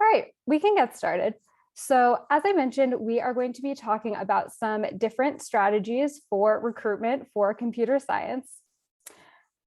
All right, we can get started. So as I mentioned, we are going to be talking about some different strategies for recruitment for computer science.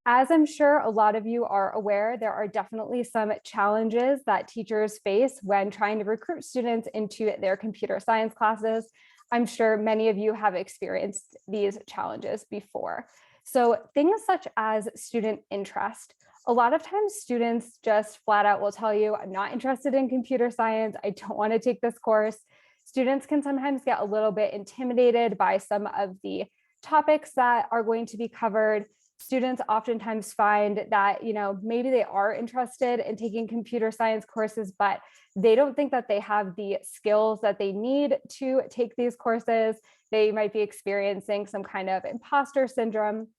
As I'm sure a lot of you are aware, there are definitely some challenges that teachers face when trying to recruit students into their computer science classes. I'm sure many of you have experienced these challenges before. So things such as student interest. A lot of times students just flat out will tell you, I'm not interested in computer science. I don't want to take this course. Students can sometimes get a little bit intimidated by some of the topics that are going to be covered. Students oftentimes find that, maybe they are interested in taking computer science courses, but they don't think that they have the skills that they need to take these courses. They might be experiencing some kind of imposter syndrome.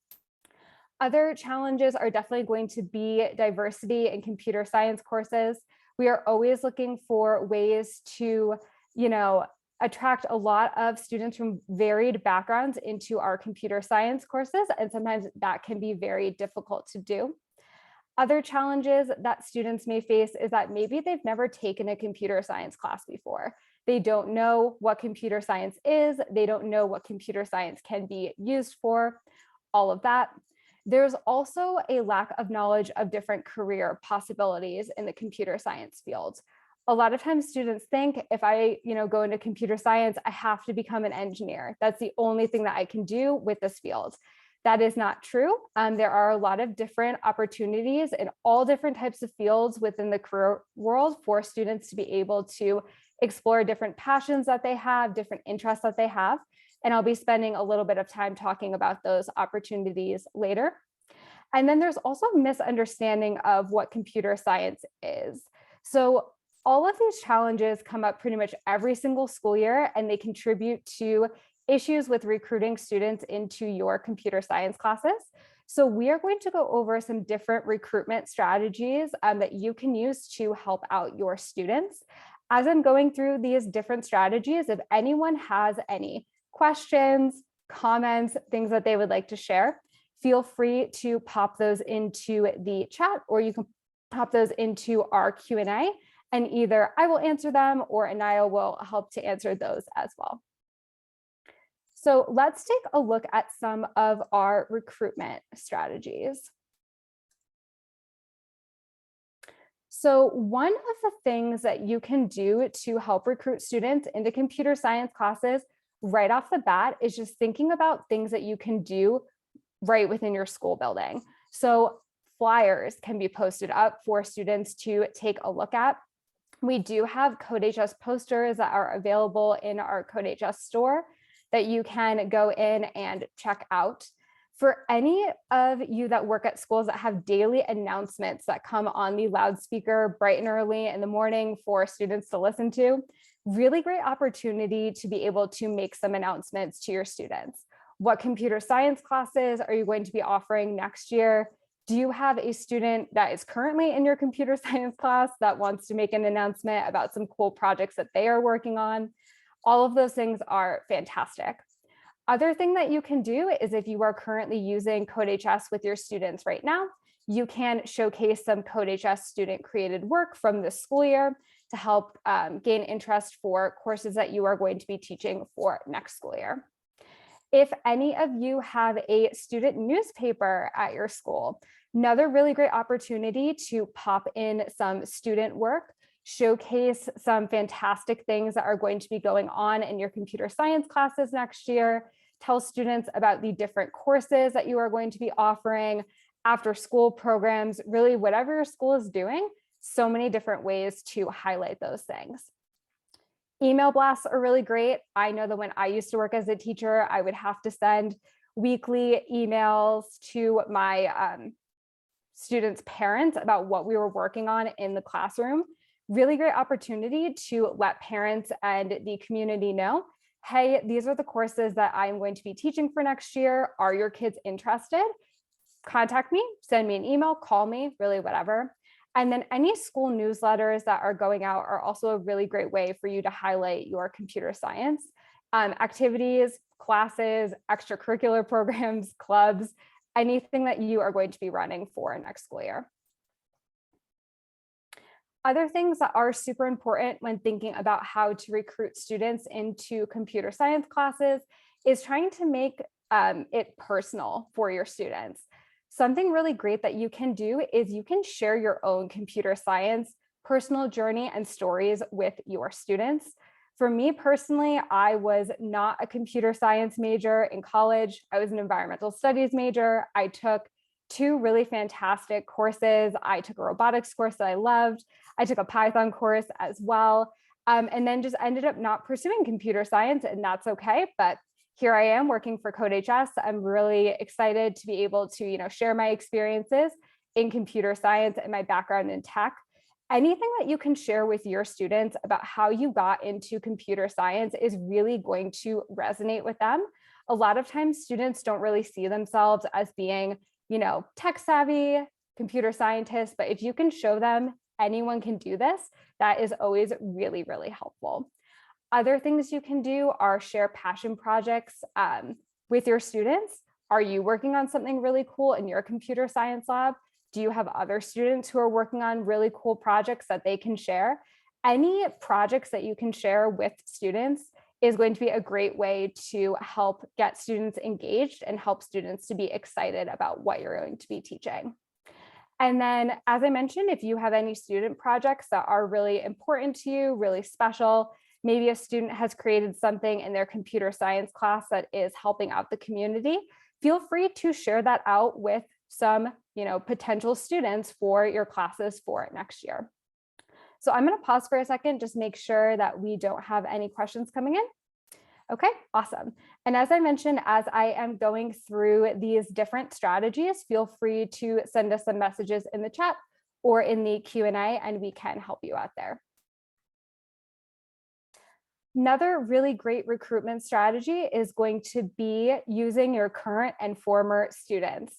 Other challenges are definitely going to be diversity in computer science courses. We are always looking for ways to, attract a lot of students from varied backgrounds into our computer science courses, and sometimes that can be very difficult to do. Other challenges that students may face is that maybe they've never taken a computer science class before. They don't know what computer science is. They don't know what computer science can be used for, all of that. There's also a lack of knowledge of different career possibilities in the computer science field. A lot of times students think if I, go into computer science, I have to become an engineer. That's the only thing that I can do with this field. That is not true. There are a lot of different opportunities in all different types of fields within the career world for students to be able to explore different passions that they have, different interests that they have. And I'll be spending a little bit of time talking about those opportunities later. And then there's also misunderstanding of what computer science is. So all of these challenges come up pretty much every single school year, and they contribute to issues with recruiting students into your computer science classes. So we are going to go over some different recruitment strategies that you can use to help out your students. As I'm going through these different strategies, if anyone has any questions, comments, things that they would like to share, feel free to pop those into the chat, or you can pop those into our Q&A, and either I will answer them or Anaya will help to answer those as well. So let's take a look at some of our recruitment strategies. So one of the things that you can do to help recruit students into computer science classes right off the bat is just thinking about things that you can do right within your school building. So flyers can be posted up for students to take a look at. We do have CodeHS posters that are available in our CodeHS store that you can go in and check out. For any of you that work at schools that have daily announcements that come on the loudspeaker bright and early in the morning for students to listen to, really great opportunity to be able to make some announcements to your students. What computer science classes are you going to be offering next year? Do you have a student that is currently in your computer science class that wants to make an announcement about some cool projects that they are working on? All of those things are fantastic. Other thing that you can do is if you are currently using CodeHS with your students right now, you can showcase some CodeHS student created work from this school year to help gain interest for courses that you are going to be teaching for next school year. If any of you have a student newspaper at your school, another really great opportunity to pop in some student work, showcase some fantastic things that are going to be going on in your computer science classes next year, tell students about the different courses that you are going to be offering, after school programs, really whatever your school is doing, so many different ways to highlight those things. Email blasts are really great. I know that when I used to work as a teacher, I would have to send weekly emails to my students' parents about what we were working on in the classroom. Really great opportunity to let parents and the community know, hey, these are the courses that I'm going to be teaching for next year. Are your kids interested? Contact me, send me an email, call me, really whatever. And then any school newsletters that are going out are also a really great way for you to highlight your computer science activities, classes, extracurricular programs, clubs, anything that you are going to be running for next school year. Other things that are super important when thinking about how to recruit students into computer science classes is trying to make it personal for your students. Something really great that you can do is you can share your own computer science personal journey and stories with your students. For me personally, I was not a computer science major in college. I was an environmental studies major. I took two really fantastic courses. I took a robotics course that I loved. I took a Python course as well, and then just ended up not pursuing computer science, and that's okay. But here I am working for CodeHS. I'm really excited to be able to, share my experiences in computer science and my background in tech. Anything that you can share with your students about how you got into computer science is really going to resonate with them. A lot of times students don't really see themselves as being, tech savvy, computer scientists, but if you can show them anyone can do this, that is always really, really helpful. Other things you can do are share passion projects with your students. Are you working on something really cool in your computer science lab? Do you have other students who are working on really cool projects that they can share? Any projects that you can share with students is going to be a great way to help get students engaged and help students to be excited about what you're going to be teaching. And then, as I mentioned, if you have any student projects that are really important to you, really special, maybe a student has created something in their computer science class that is helping out the community, feel free to share that out with some, potential students for your classes for next year. So I'm going to pause for a second, just make sure that we don't have any questions coming in. Okay, awesome. And as I mentioned, as I am going through these different strategies, feel free to send us some messages in the chat or in the Q&A, and we can help you out there. Another really great recruitment strategy is going to be using your current and former students.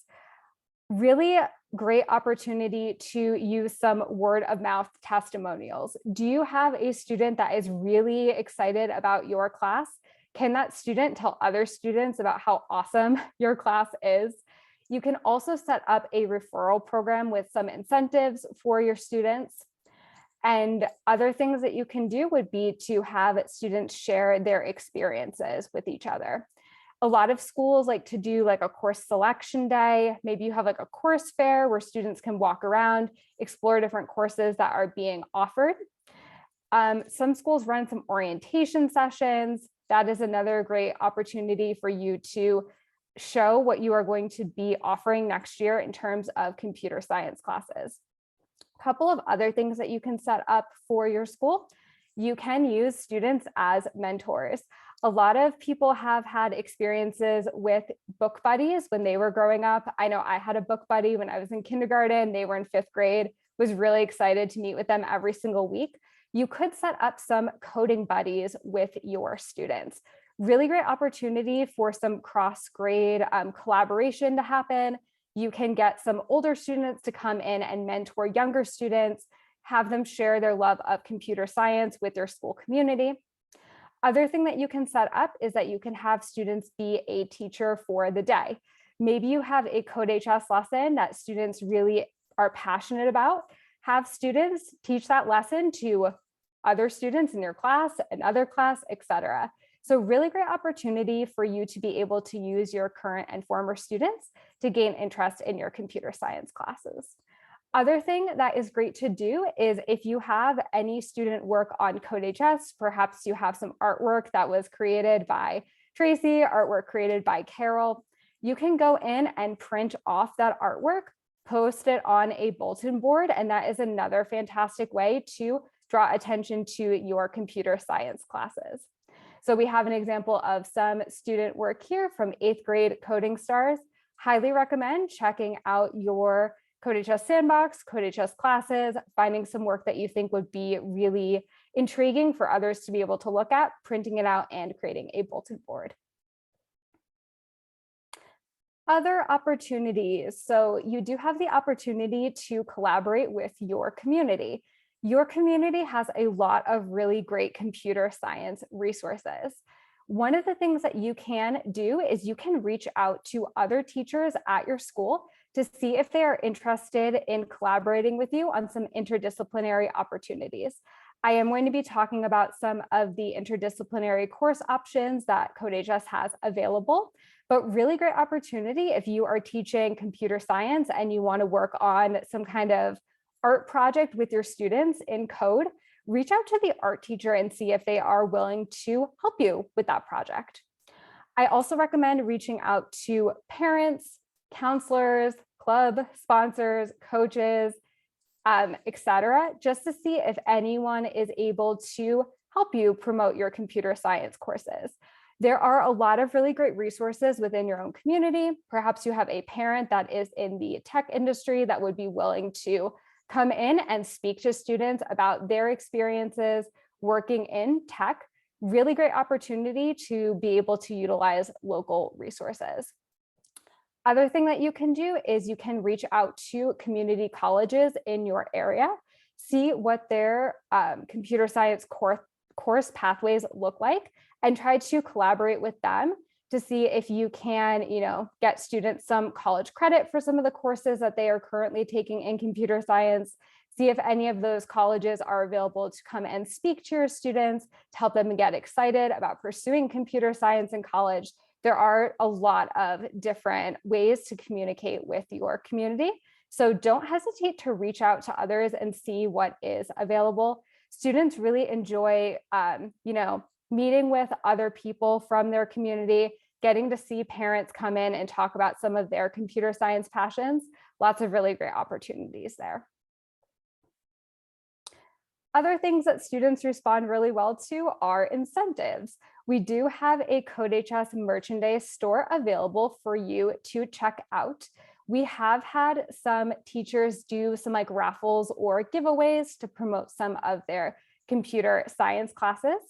Really great opportunity to use some word of mouth testimonials. Do you have a student that is really excited about your class? Can that student tell other students about how awesome your class is? You can also set up a referral program with some incentives for your students. And other things that you can do would be to have students share their experiences with each other. A lot of schools like to do like a course selection day. Maybe you have like a course fair where students can walk around, explore different courses that are being offered. Some schools run some orientation sessions. That is another great opportunity for you to show what you are going to be offering next year in terms of computer science classes. A couple of other things that you can set up for your school. You can use students as mentors. A lot of people have had experiences with book buddies when they were growing up. I know I had a book buddy when I was in kindergarten. They were in 5th grade, was really excited to meet with them every single week. You could set up some coding buddies with your students. Really great opportunity for some cross-grade collaboration to happen. You can get some older students to come in and mentor younger students, have them share their love of computer science with their school community. Other thing that you can set up is that you can have students be a teacher for the day. Maybe you have a CodeHS lesson that students really are passionate about. Have students teach that lesson to other students in your class, another class, etc. So really great opportunity for you to be able to use your current and former students to gain interest in your computer science classes. Other thing that is great to do is if you have any student work on CodeHS, perhaps you have some artwork that was created by Tracy, artwork created by Carol, you can go in and print off that artwork, post it on a bulletin board, and that is another fantastic way to draw attention to your computer science classes. So we have an example of some student work here from 8th grade Coding Stars. Highly recommend checking out your CodeHS Sandbox, CodeHS classes, finding some work that you think would be really intriguing for others to be able to look at, printing it out, and creating a bulletin board. Other opportunities. So you do have the opportunity to collaborate with your community. Your community has a lot of really great computer science resources. One of the things that you can do is you can reach out to other teachers at your school to see if they are interested in collaborating with you on some interdisciplinary opportunities. I am going to be talking about some of the interdisciplinary course options that CodeHS has available, but really great opportunity if you are teaching computer science and you want to work on some kind of art project with your students in code. Reach out to the art teacher and see if they are willing to help you with that project. I also recommend reaching out to parents, counselors, club sponsors, coaches, etc., just to see if anyone is able to help you promote your computer science courses. There are a lot of really great resources within your own community. Perhaps you have a parent that is in the tech industry that would be willing to come in and speak to students about their experiences working in tech. Really great opportunity to be able to utilize local resources. Other thing that you can do is you can reach out to community colleges in your area, see what their computer science course pathways look like, and try to collaborate with them to see if you can, get students some college credit for some of the courses that they are currently taking in computer science. See if any of those colleges are available to come and speak to your students to help them get excited about pursuing computer science in college. There are a lot of different ways to communicate with your community. So don't hesitate to reach out to others and see what is available. Students really enjoy, meeting with other people from their community, getting to see parents come in and talk about some of their computer science passions. Lots of really great opportunities there. Other things that students respond really well to are incentives. We do have a CodeHS merchandise store available for you to check out. We have had some teachers do some raffles or giveaways to promote some of their computer science classes.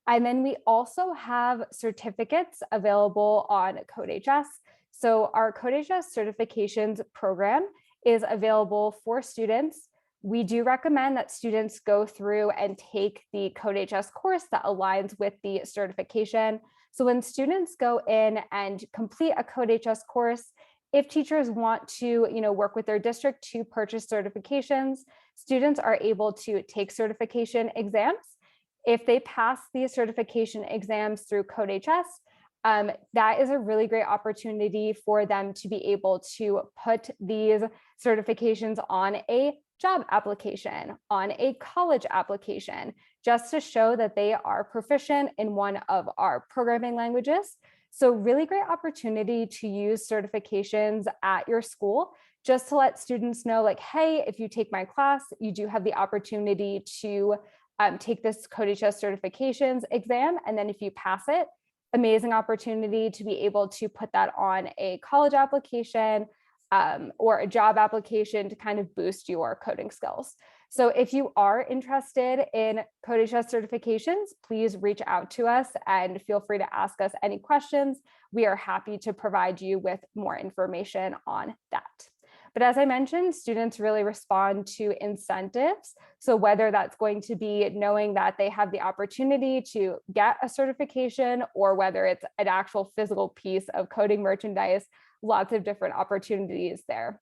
And then we also have certificates available on CodeHS. So our CodeHS certifications program is available for students. We do recommend that students go through and take the CodeHS course that aligns with the certification. So when students go in and complete a CodeHS course, if teachers want to, work with their district to purchase certifications, students are able to take certification exams. If they pass the certification exams through CodeHS, that is a really great opportunity for them to be able to put these certifications on a job application, on a college application, just to show that they are proficient in one of our programming languages. So really great opportunity to use certifications at your school, just to let students know, hey, if you take my class, you do have the opportunity to take this CodeHS certifications exam. And then if you pass it, amazing opportunity to be able to put that on a college application or a job application to kind of boost your coding skills. So if you are interested in CodeHS certifications, please reach out to us and feel free to ask us any questions. We are happy to provide you with more information on that. But as I mentioned, students really respond to incentives. So whether that's going to be knowing that they have the opportunity to get a certification, or whether it's an actual physical piece of coding merchandise, lots of different opportunities there.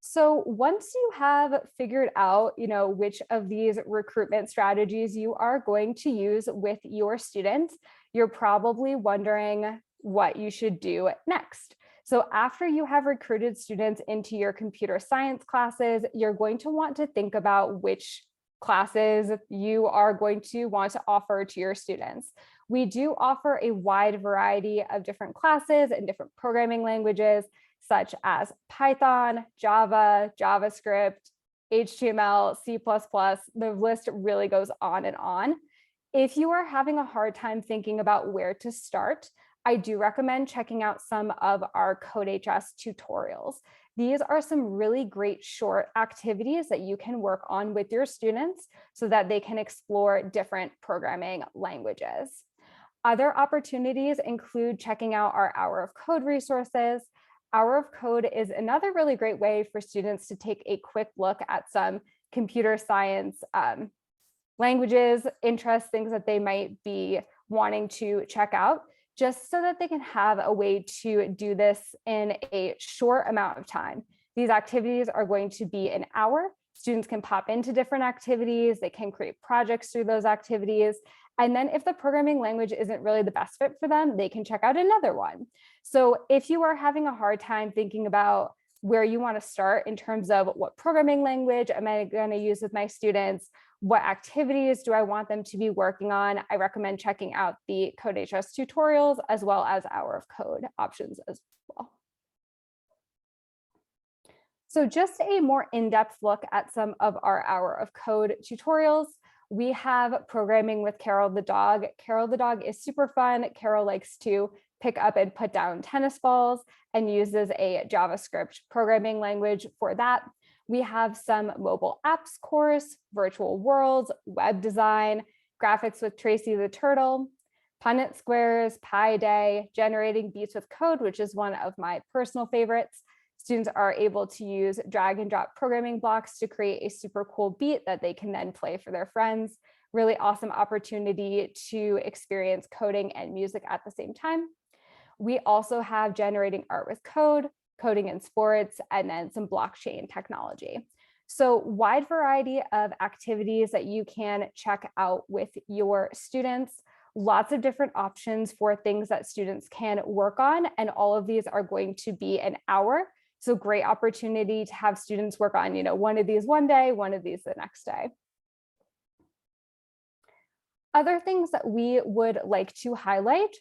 So once you have figured out, which of these recruitment strategies you are going to use with your students, you're probably wondering what you should do next. So after you have recruited students into your computer science classes, you're going to want to think about which classes you are going to want to offer to your students. We do offer a wide variety of different classes and different programming languages, such as Python, Java, JavaScript, HTML, C++. The list really goes on and on. If you are having a hard time thinking about where to start, I do recommend checking out some of our CodeHS tutorials. These are some really great short activities that you can work on with your students so that they can explore different programming languages. Other opportunities include checking out our Hour of Code resources. Hour of Code is another really great way for students to take a quick look at some computer science languages, interests, things that they might be wanting to check out. just so that they can have a way to do this in a short amount of time. These activities are going to be an hour. Students can pop into different activities. They can create projects through those activities. And then if the programming language isn't really the best fit for them, they can check out another one. So if you are having a hard time thinking about where you want to start in terms of what programming language am I going to use with my students, what activities do I want them to be working on, I recommend checking out the CodeHS tutorials as well as Hour of Code options as well. So just a more in-depth look at some of our Hour of Code tutorials. We have programming with Carol the dog. Carol the dog is super fun. Carol likes to pick up and put down tennis balls and uses a JavaScript programming language for that. We have some mobile apps course, virtual worlds, web design, graphics with Tracy the turtle, Punnett squares, Pi Day, generating beats with code, which is one of my personal favorites. Students are able to use drag and drop programming blocks to create a super cool beat that they can then play for their friends. Really awesome opportunity to experience coding and music at the same time. We also have generating art with code, coding in sports, and then some blockchain technology. So wide variety of activities that you can check out with your students. Lots of different options for things that students can work on, and all of these are going to be an hour. So great opportunity to have students work on, one of these one day, one of these the next day. Other things that we would like to highlight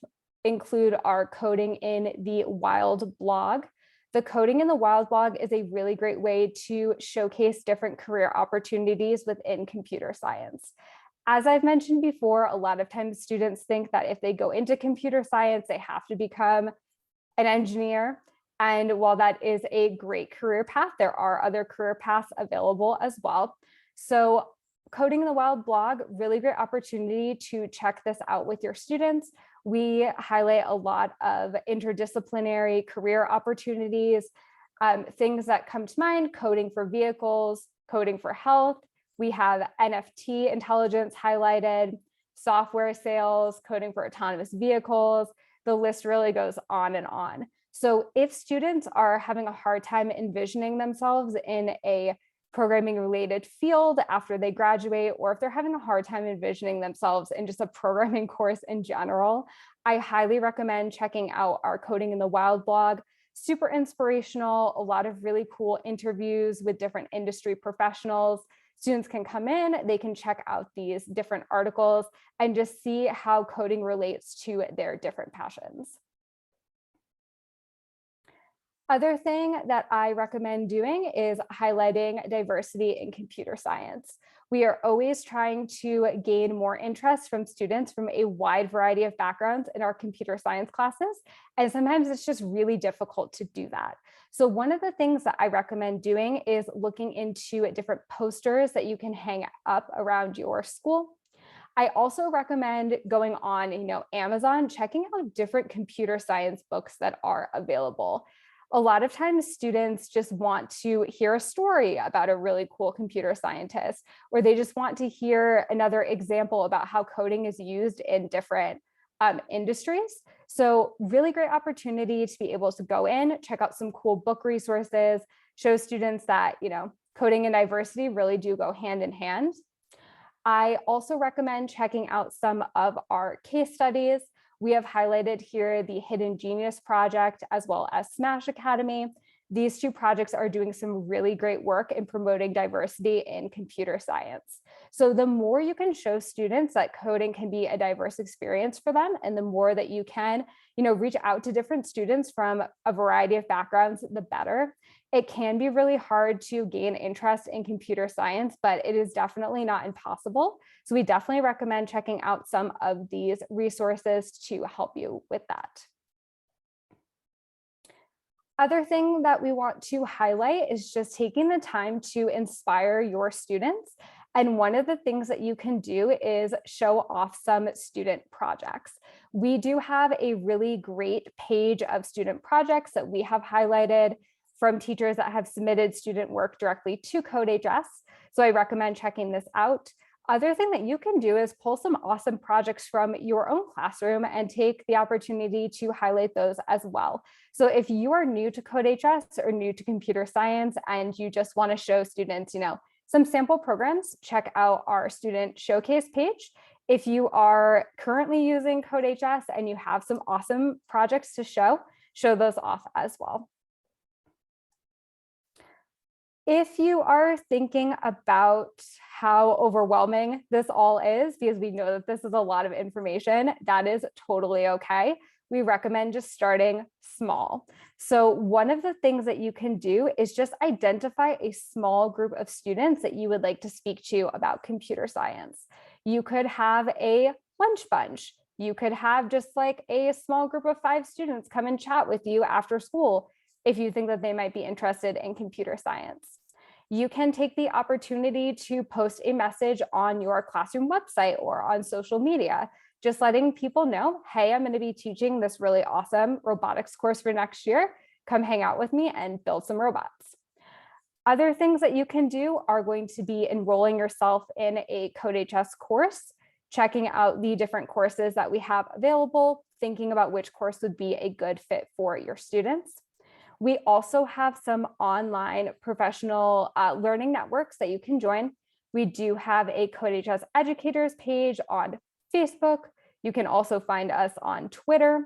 include our Coding in the Wild blog. The Coding in the Wild blog is a really great way to showcase different career opportunities within computer science. As I've mentioned before, a lot of times students think that if they go into computer science, they have to become an engineer. And while that is a great career path, there are other career paths available as well. So Coding in the Wild blog, really great opportunity to check this out with your students. We highlight a lot of interdisciplinary career opportunities, things that come to mind: coding for vehicles, coding for health. We have NFT intelligence highlighted, software sales, coding for autonomous vehicles. The list really goes on and on. So if students are having a hard time envisioning themselves in a programming related field after they graduate, or if they're having a hard time envisioning themselves in just a programming course in general, I highly recommend checking out our Coding in the Wild blog. Super inspirational, a lot of really cool interviews with different industry professionals. Students can come in, they can check out these different articles and just see how coding relates to their different passions. Other thing that I recommend doing is highlighting diversity in computer science. We are always trying to gain more interest from students from a wide variety of backgrounds in our computer science classes, and sometimes it's just really difficult to do that. So one of the things that I recommend doing is looking into different posters that you can hang up around your school. I also recommend going on, Amazon, checking out different computer science books that are available. A lot of times students just want to hear a story about a really cool computer scientist, or they just want to hear another example about how coding is used in different industries. So really great opportunity to be able to go in, check out some cool book resources, show students that, coding and diversity really do go hand in hand. I also recommend checking out some of our case studies. We have highlighted here the Hidden Genius Project as well as Smash Academy. These two projects are doing some really great work in promoting diversity in computer science. So the more you can show students that coding can be a diverse experience for them, and the more that you can, reach out to different students from a variety of backgrounds, the better. It can be really hard to gain interest in computer science, but it is definitely not impossible. So we definitely recommend checking out some of these resources to help you with that. Other thing that we want to highlight is just taking the time to inspire your students. And one of the things that you can do is show off some student projects. We do have a really great page of student projects that we have highlighted from teachers that have submitted student work directly to CodeHS. So I recommend checking this out. Other thing that you can do is pull some awesome projects from your own classroom and take the opportunity to highlight those as well. So if you are new to CodeHS or new to computer science and you just want to show students, some sample programs, check out our student showcase page. If you are currently using CodeHS and you have some awesome projects to show those off as well. If you are thinking about how overwhelming this all is, because we know that this is a lot of information, that is totally okay. We recommend just starting small. So one of the things that you can do is just identify a small group of students that you would like to speak to about computer science. You could have a lunch bunch. You could have just like a small group of 5 students come and chat with you after school if you think that they might be interested in computer science. You can take the opportunity to post a message on your classroom website or on social media, just letting people know, hey, I'm going to be teaching this really awesome robotics course for next year. Come hang out with me and build some robots. Other things that you can do are going to be enrolling yourself in a CodeHS course, checking out the different courses that we have available, thinking about which course would be a good fit for your students. We also have some online professional learning networks that you can join. We do have a CodeHS educators page on Facebook. You can also find us on Twitter.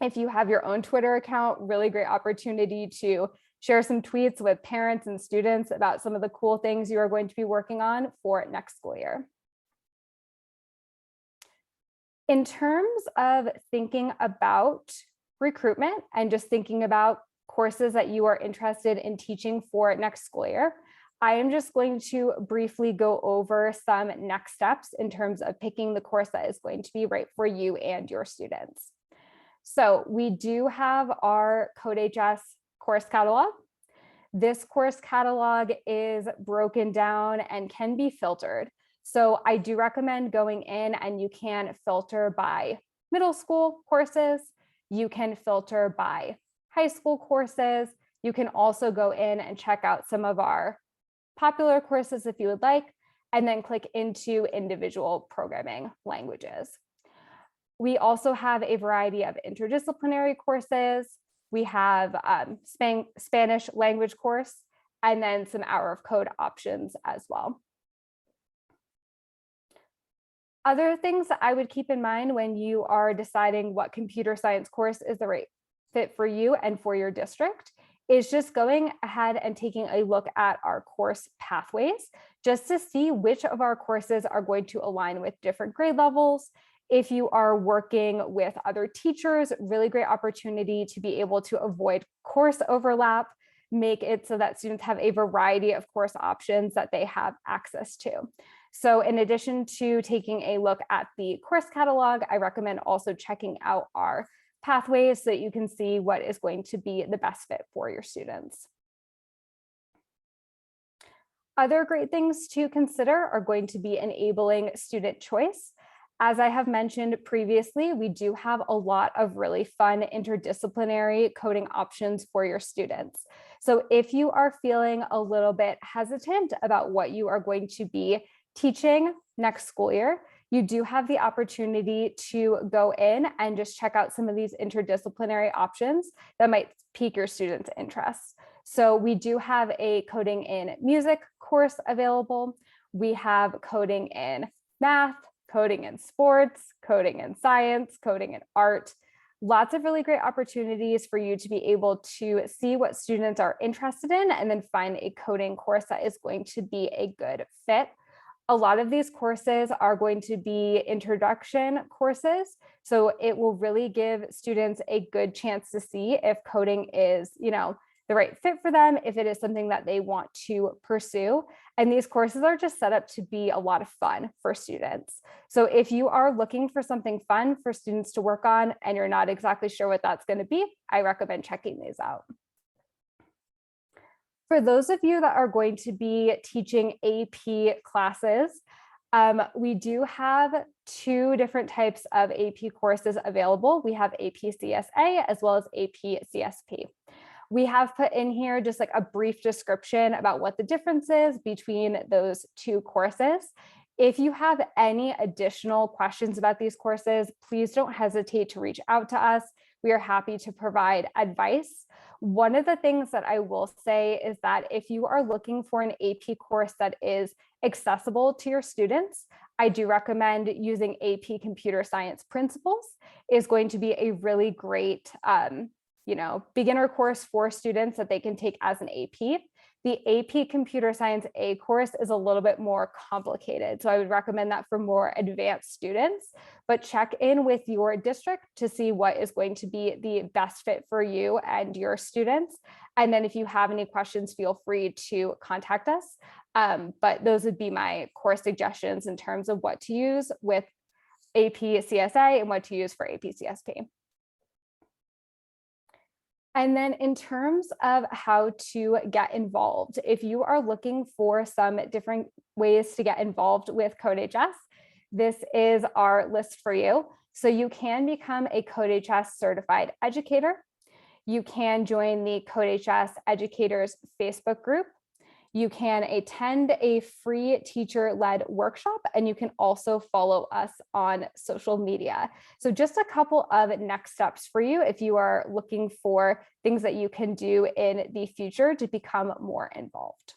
If you have your own Twitter account, really great opportunity to share some tweets with parents and students about some of the cool things you are going to be working on for next school year. In terms of thinking about recruitment and just thinking about courses that you are interested in teaching for next school year, I am just going to briefly go over some next steps in terms of picking the course that is going to be right for you and your students. So we do have our CodeHS course catalog. This course catalog is broken down and can be filtered. So I do recommend going in and you can filter by middle school courses. You can filter by high school courses. You can also go in and check out some of our popular courses if you would like, and then click into individual programming languages. We also have a variety of interdisciplinary courses. We have Spanish language course, and then some hour of code options as well. Other things that I would keep in mind when you are deciding what computer science course is the right fit for you and for your district is just going ahead and taking a look at our course pathways just to see which of our courses are going to align with different grade levels. If you are working with other teachers, really great opportunity to be able to avoid course overlap, make it so that students have a variety of course options that they have access to. So in addition to taking a look at the course catalog, I recommend also checking out our pathways so that you can see what is going to be the best fit for your students. Other great things to consider are going to be enabling student choice. As I have mentioned previously, we do have a lot of really fun interdisciplinary coding options for your students. So if you are feeling a little bit hesitant about what you are going to be teaching next school year, you do have the opportunity to go in and just check out some of these interdisciplinary options that might pique your students' interests. So we do have a coding in music course available. We have coding in math, coding in sports, coding in science, coding in art. Lots of really great opportunities for you to be able to see what students are interested in and then find a coding course that is going to be a good fit. A lot of these courses are going to be introduction courses, so it will really give students a good chance to see if coding is, the right fit for them, if it is something that they want to pursue. And these courses are just set up to be a lot of fun for students. So if you are looking for something fun for students to work on and you're not exactly sure what that's going to be, I recommend checking these out. For those of you that are going to be teaching AP classes, we do have 2 different types of AP courses available. We have AP CSA as well as AP CSP. We have put in here just like a brief description about what the difference is between those 2 courses. If you have any additional questions about these courses, please don't hesitate to reach out to us. We are happy to provide advice. One of the things that I will say is that if you are looking for an AP course that is accessible to your students, I do recommend using AP Computer Science Principles. Is going to be a really great beginner course for students that they can take as an AP. The AP Computer Science A course is a little bit more complicated. So I would recommend that for more advanced students, but check in with your district to see what is going to be the best fit for you and your students. And then if you have any questions, feel free to contact us. But those would be my core suggestions in terms of what to use with AP CSA and what to use for AP CSP. And then in terms of how to get involved, if you are looking for some different ways to get involved with CodeHS, this is our list for you. So you can become a CodeHS certified educator. You can join the CodeHS educators Facebook group. You can attend a free teacher-led workshop, and you can also follow us on social media. So just a couple of next steps for you if you are looking for things that you can do in the future to become more involved.